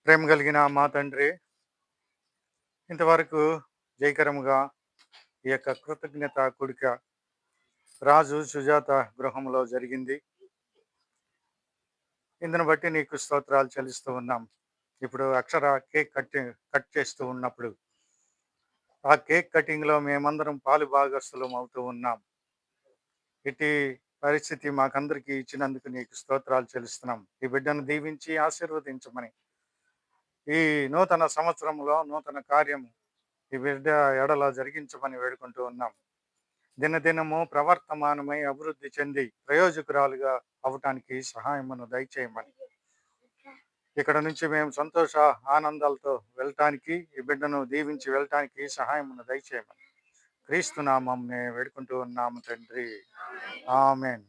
ప్రేమ కలిగిన మా తండ్రి, ఇంతవరకు జయకరముగా ఈ యొక్క కృతజ్ఞత కూడిక రాజు సుజాత గృహంలో జరిగింది. ఇందును బట్టి నీకు స్తోత్రాలు చెల్లిస్తూ ఉన్నాం. ఇప్పుడు అక్షర కేక్ కట్ చేస్తూ ఉన్నప్పుడు ఆ కేక్ కటింగ్‌లో మేమందరం పాలు భాగస్తులం అవుతూ ఉన్నాం. ఇట్టి పరిస్థితి మాకందరికీ ఇచ్చినందుకు నీకు స్తోత్రాలు చెల్లిస్తున్నాం. ఈ బిడ్డను దీవించి ఆశీర్వదించమని, ఈ నూతన సంవత్సరంలో నూతన కార్యము ఈ బిడ్డ ఎడల జరిగించమని వేడుకుంటూ ఉన్నాం. దినదినము ప్రవర్తమానమై అభివృద్ధి చెంది ప్రయోజకురాలుగా అవటానికి సహాయమును దయచేయమని, ఇక్కడ నుంచి మేము సంతోష ఆనందాలతో వెళ్ళటానికి, ఈ బిడ్డను దీవించి వెళ్ళటానికి సహాయమును దయచేయమని క్రీస్తు నామమునే వేడుకుంటూ ఉన్నాము తండ్రి. ఆమేన్.